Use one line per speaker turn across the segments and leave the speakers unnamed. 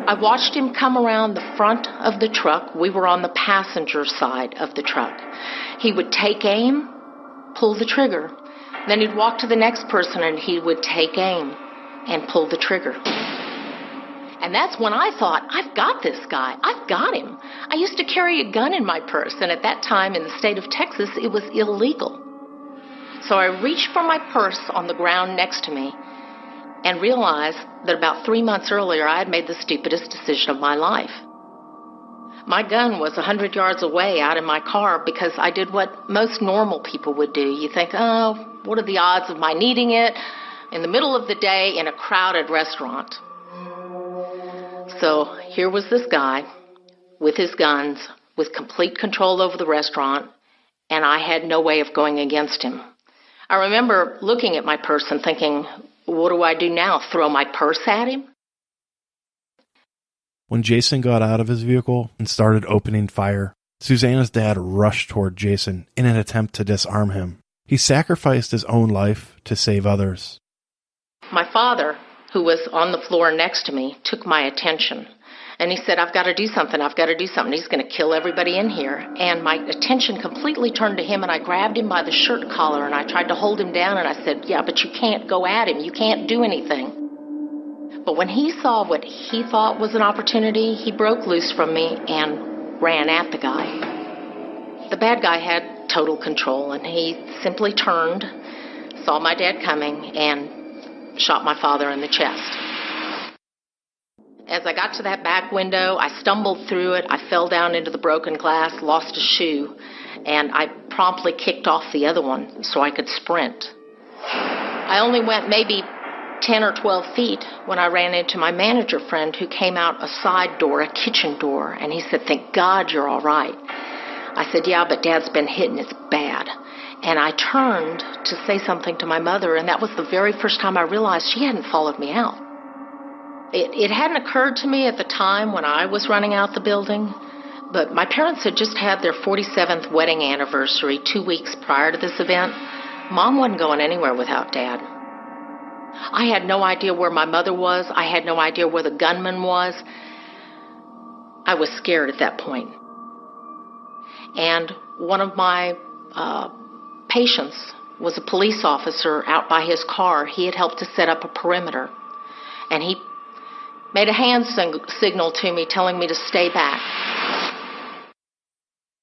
I watched him come around the front of the truck. We were on the passenger side of the truck. He would take aim, pull the trigger. Then he'd walk to the next person and he would take aim and pull the trigger. And that's when I thought, I've got this guy. I've got him. I used to carry a gun in my purse, and at that time in the state of Texas, it was illegal. So I reached for my purse on the ground next to me and realized that about 3 months earlier, I had made the stupidest decision of my life. My gun was 100 yards away out in my car because I did what most normal people would do. You think, oh, what are the odds of my needing it in the middle of the day in a crowded restaurant? So here was this guy with his guns, with complete control over the restaurant, and I had no way of going against him. I remember looking at my purse and thinking, what do I do now? Throw my purse at him?
When Jason got out of his vehicle and started opening fire, Susanna's dad rushed toward Jason in an attempt to disarm him. He sacrificed his own life to save others.
My father, who was on the floor next to me, took my attention. And he said, I've got to do something. He's going to kill everybody in here. And my attention completely turned to him, and I grabbed him by the shirt collar, and I tried to hold him down, and I said, yeah, but you can't go at him. You can't do anything. But when he saw what he thought was an opportunity, he broke loose from me and ran at the guy. The bad guy had total control, and he simply turned, saw my dad coming, and shot my father in the chest. As I got to that back window, I stumbled through it. I fell down into the broken glass, lost a shoe, and I promptly kicked off the other one so I could sprint. I only went maybe 10 or 12 feet when I ran into my manager friend who came out a side door, a kitchen door, and he said, thank God you're all right. I said, yeah, but Dad's been hit and it's bad. And I turned to say something to my mother, and that was the very first time I realized she hadn't followed me out. It hadn't occurred to me at the time when I was running out the building, but my parents had just had their 47th wedding anniversary 2 weeks prior to this event. Mom wasn't going anywhere without Dad. I had no idea where my mother was. I had no idea where the gunman was. I was scared at that point. And one of my patients was a police officer out by his car. He had helped to set up a perimeter. And he made a hand signal to me telling me to stay back.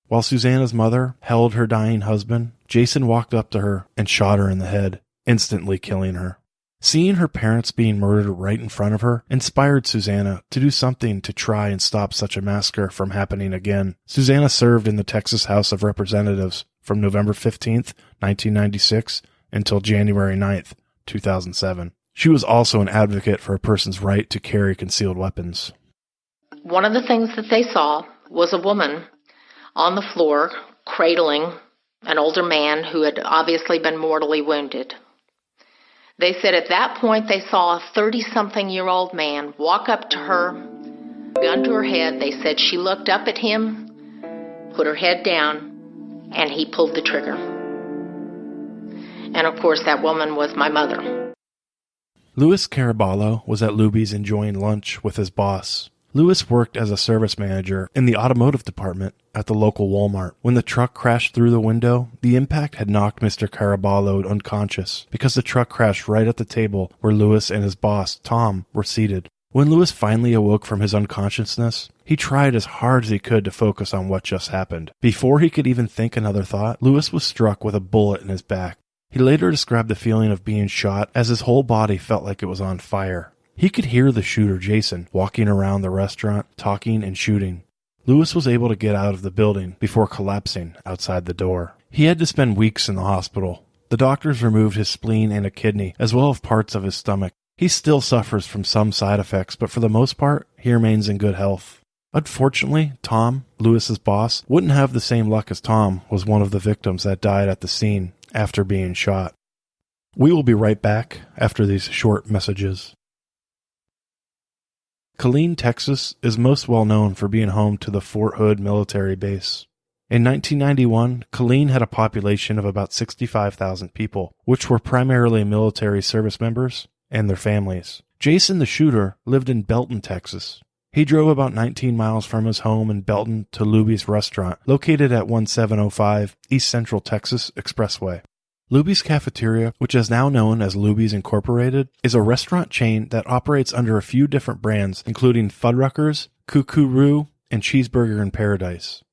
While Susanna's mother held her dying husband, Jason walked up to her and shot her in the head, instantly killing her. Seeing her parents being murdered right in front of her inspired Susanna to do something to try and stop such a massacre from happening again. Susanna served in the Texas House of Representatives from November 15th, 1996 until January 9th, 2007. She was also an advocate for a person's right to carry concealed weapons.
One of the things that they saw was a woman on the floor cradling an older man who had obviously been mortally wounded. They said at that point they saw a 30-something-year-old man walk up to her, gun to her head. They said she looked up at him, put her head down, and he pulled the trigger. And of course that woman was my mother.
Louis Caraballo was at Lubys enjoying lunch with his boss. Louis worked as a service manager in the automotive department at the local Walmart. When the truck crashed through the window, the impact had knocked Mr. Caraballo unconscious because the truck crashed right at the table where Louis and his boss, Tom, were seated. When Louis finally awoke from his unconsciousness, he tried as hard as he could to focus on what just happened. Before he could even think another thought, Louis was struck with a bullet in his back. He later described the feeling of being shot as his whole body felt like it was on fire. He could hear the shooter, Jason, walking around the restaurant, talking and shooting. Louis was able to get out of the building before collapsing outside the door. He had to spend weeks in the hospital. The doctors removed his spleen and a kidney, as well as parts of his stomach. He still suffers from some side effects, but for the most part, he remains in good health. Unfortunately, Tom, Louis's boss, wouldn't have the same luck as Tom was one of the victims that died at the scene after being shot. We will be right back after these short messages. Killeen, Texas is most well known for being home to the Fort Hood military base. In 1991, Killeen had a population of about 65,000 people, which were primarily military service members and their families. Jason, the shooter, lived in Belton, Texas. He drove about 19 miles from his home in Belton to Lubys Restaurant, located at 1705 East Central Texas Expressway. Lubys Cafeteria, which is now known as Lubys Incorporated, is a restaurant chain that operates under a few different brands, including Fuddruckers, Cuckoo-Roo, and Cheeseburger in Paradise.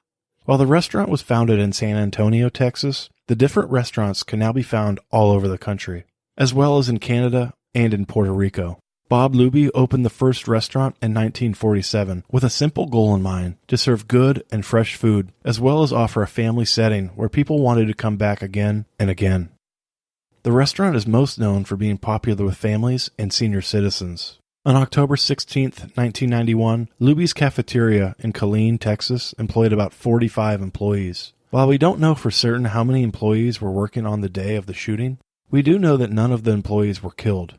While the restaurant was founded in San Antonio, Texas, the different restaurants can now be found all over the country, as well as in Canada and in Puerto Rico. Bob Luby opened the first restaurant in 1947 with a simple goal in mind, to serve good and fresh food, as well as offer a family setting where people wanted to come back again and again. The restaurant is most known for being popular with families and senior citizens. On October 16, 1991, Lubys Cafeteria in Killeen, Texas, employed about 45 employees. While we don't know for certain how many employees were working on the day of the shooting, we do know that none of the employees were killed.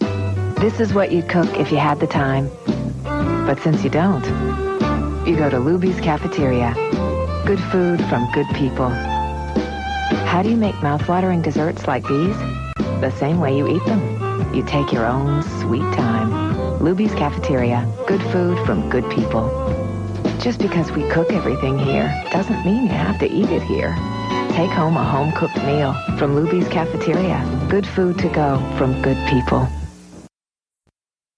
This is what you'd cook if you had the time. But since you don't, you go to Lubys Cafeteria. Good food from good people. How do you make mouthwatering desserts like these? The same way you eat them. You take your own sweet time. Lubys Cafeteria. Good food from good people. Just because we cook everything here doesn't mean you have to eat it here. Take home a home-cooked meal from Lubys Cafeteria. Good food to go from good people.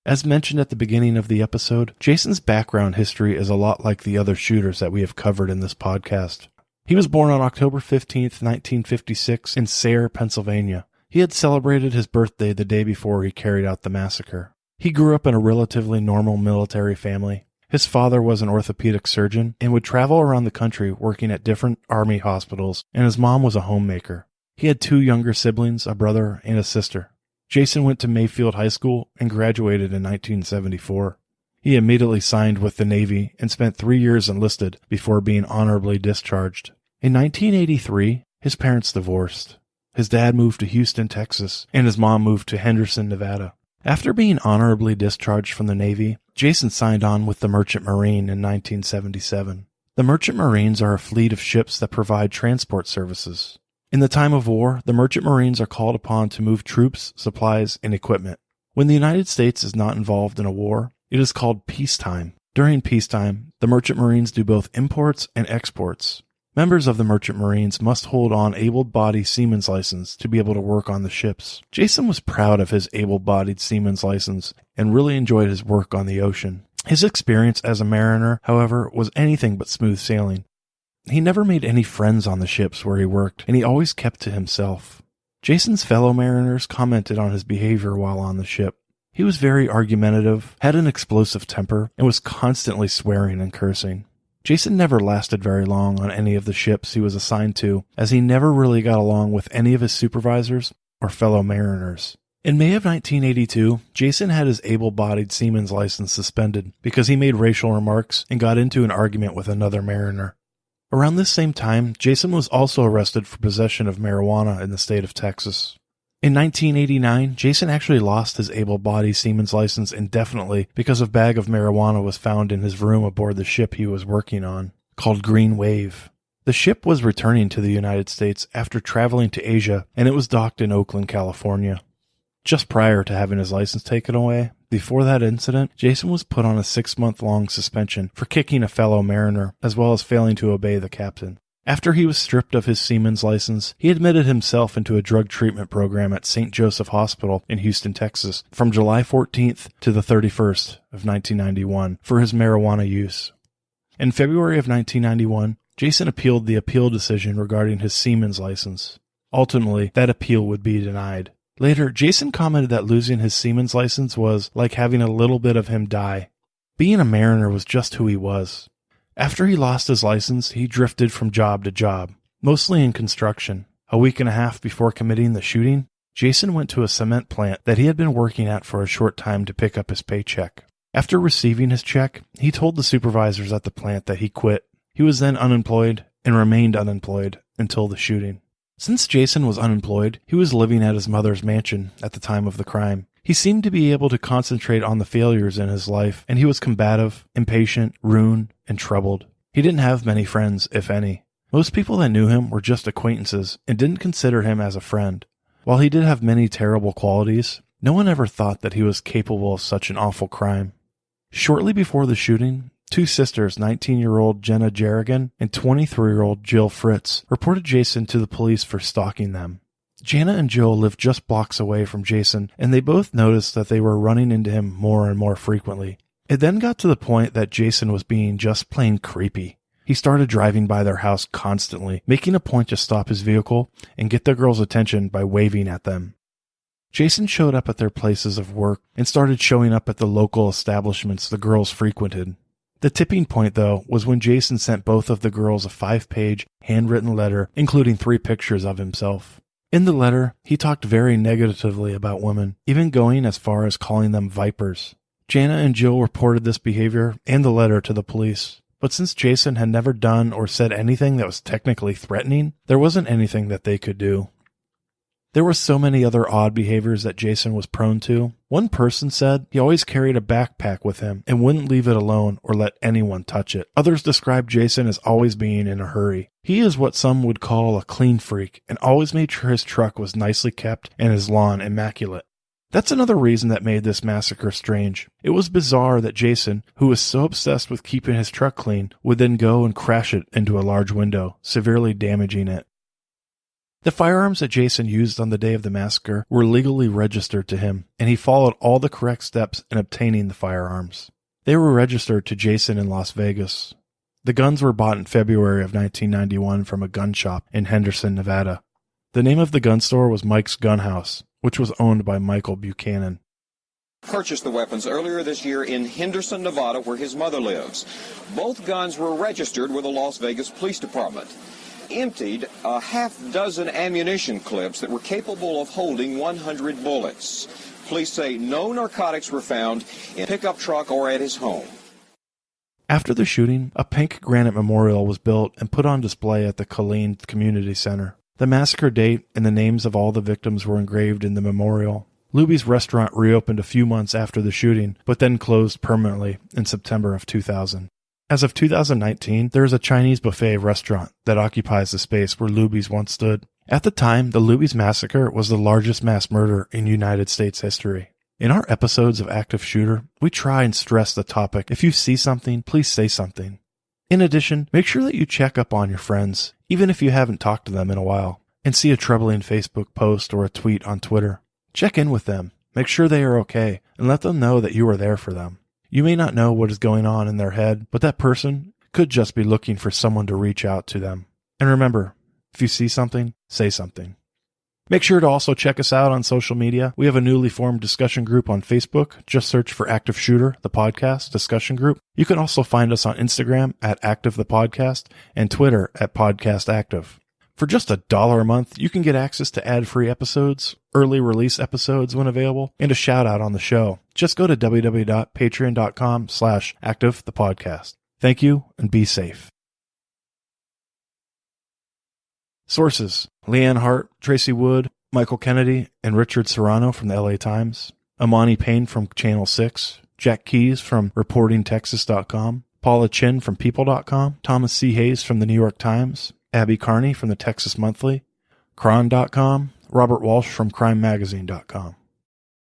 As mentioned at the beginning of the episode, Jason's background history is a lot like the other shooters that we have covered in this podcast. He was born on October 15, 1956 in Sayre, Pennsylvania. He had celebrated his birthday the day before he carried out the massacre. He grew up in a relatively normal military family. His father was an orthopedic surgeon and would travel around the country working at different army hospitals, and his mom was a homemaker. He had 2 younger siblings, a brother and a sister. Jason went to Mayfield High School and graduated in 1974. He immediately signed with the Navy and spent 3 years enlisted before being honorably discharged. In 1983, his parents divorced. His dad moved to Houston, Texas, and his mom moved to Henderson, Nevada. After being honorably discharged from the Navy, Jason signed on with the Merchant Marine in 1977. The Merchant Marines are a fleet of ships that provide transport services. In the time of war, the Merchant Marines are called upon to move troops, supplies, and equipment. When the United States is not involved in a war, it is called peacetime. During peacetime, the Merchant Marines do both imports and exports. Members of the Merchant Marines must hold on able-bodied seaman's license to be able to work on the ships. Jason was proud of his able-bodied seaman's license and really enjoyed his work on the ocean. His experience as a mariner, however, was anything but smooth sailing. He never made any friends on the ships where he worked, and he always kept to himself. Jason's fellow mariners commented on his behavior while on the ship. He was very argumentative, had an explosive temper, and was constantly swearing and cursing. Jason never lasted very long on any of the ships he was assigned to, as he never really got along with any of his supervisors or fellow mariners. In May of 1982, Jason had his able-bodied seaman's license suspended because he made racial remarks and got into an argument with another mariner. Around this same time, Jason was also arrested for possession of marijuana in the state of Texas. In 1989, Jason actually lost his able-bodied seaman's license indefinitely because a bag of marijuana was found in his room aboard the ship he was working on, called Green Wave. The ship was returning to the United States after traveling to Asia, and it was docked in Oakland, California. Just prior to having his license taken away, before that incident, Jason was put on a 6-month-long suspension for kicking a fellow mariner, as well as failing to obey the captain. After he was stripped of his seaman's license, he admitted himself into a drug treatment program at St. Joseph Hospital in Houston, Texas, from July 14th to the 31st of 1991 for his marijuana use. In February of 1991, Jason appealed the appeal decision regarding his seaman's license. Ultimately, that appeal would be denied. Later, Jason commented that losing his seaman's license was like having a little bit of him die. Being a mariner was just who he was. After he lost his license, he drifted from job to job, mostly in construction. A week and a half before committing the shooting, Jason went to a cement plant that he had been working at for a short time to pick up his paycheck. After receiving his check, he told the supervisors at the plant that he quit. He was then unemployed and remained unemployed until the shooting. Since Jason was unemployed, he was living at his mother's mansion at the time of the crime. He seemed to be able to concentrate on the failures in his life, and he was combative, impatient, rude, and troubled. He didn't have many friends, if any. Most people that knew him were just acquaintances and didn't consider him as a friend. While he did have many terrible qualities, no one ever thought that he was capable of such an awful crime. Shortly before the shooting, two sisters, 19-year-old Jenna Jerrigan and 23-year-old Jill Fritz, reported Jason to the police for stalking them. Jana and Jill lived just blocks away from Jason, and they both noticed that they were running into him more and more frequently. It then got to the point that Jason was being just plain creepy. He started driving by their house constantly, making a point to stop his vehicle and get the girls' attention by waving at them. Jason showed up at their places of work and started showing up at the local establishments the girls frequented. The tipping point, though, was when Jason sent both of the girls a 5-page, handwritten letter, including 3 pictures of himself. In the letter, he talked very negatively about women, even going as far as calling them vipers. Jana and Jill reported this behavior and the letter to the police. But since Jason had never done or said anything that was technically threatening, there wasn't anything that they could do. There were so many other odd behaviors that Jason was prone to. One person said he always carried a backpack with him and wouldn't leave it alone or let anyone touch it. Others described Jason as always being in a hurry. He is what some would call a clean freak and always made sure his truck was nicely kept and his lawn immaculate. That's another reason that made this massacre strange. It was bizarre that Jason, who was so obsessed with keeping his truck clean, would then go and crash it into a large window, severely damaging it. The firearms that Jason used on the day of the massacre were legally registered to him, and he followed all the correct steps in obtaining the firearms. They were registered to Jason in Las Vegas. The guns were bought in February of 1991 from a gun shop in Henderson, Nevada. The name of the gun store was Mike's Gun House, which was owned by Michael Buchanan.
Purchased the weapons earlier this year in Henderson, Nevada, where his mother lives. Both guns were registered with the Las Vegas Police Department. Emptied a half-dozen ammunition clips that were capable of holding 100 bullets. Police say no narcotics were found in a pickup truck or at his home.
After the shooting, a pink granite memorial was built and put on display at the Killeen Community Center. The massacre date and the names of all the victims were engraved in the memorial. Lubys restaurant reopened a few months after the shooting, but then closed permanently in September of 2000. As of 2019, there is a Chinese buffet restaurant that occupies the space where Lubys once stood. At the time, the Lubys massacre was the largest mass murder in United States history. In our episodes of Active Shooter, we try and stress the topic, if you see something, please say something. In addition, make sure that you check up on your friends, even if you haven't talked to them in a while, and see a troubling Facebook post or a tweet on Twitter. Check in with them, make sure they are okay, and let them know that you are there for them. You may not know what is going on in their head, but that person could just be looking for someone to reach out to them. And remember, if you see something, say something. Make sure to also check us out on social media. We have a newly formed discussion group on Facebook. Just search for Active Shooter, the podcast discussion group. You can also find us on Instagram at Active the Podcast and Twitter at Podcast Active. For just $1 a month, you can get access to ad-free episodes, early release episodes when available, and a shout out on the show. Just go to www.patreon.com/activethepodcast. Thank you and be safe. Sources: Leanne Hart, Tracy Wood, Michael Kennedy, and Richard Serrano from the LA Times, Amani Payne from Channel 6, Jack Keys from ReportingTexas.com, Paula Chin from People.com, Thomas C. Hayes from the New York Times, Abby Carney from the Texas Monthly, Cron.com, Robert Walsh from CrimeMagazine.com.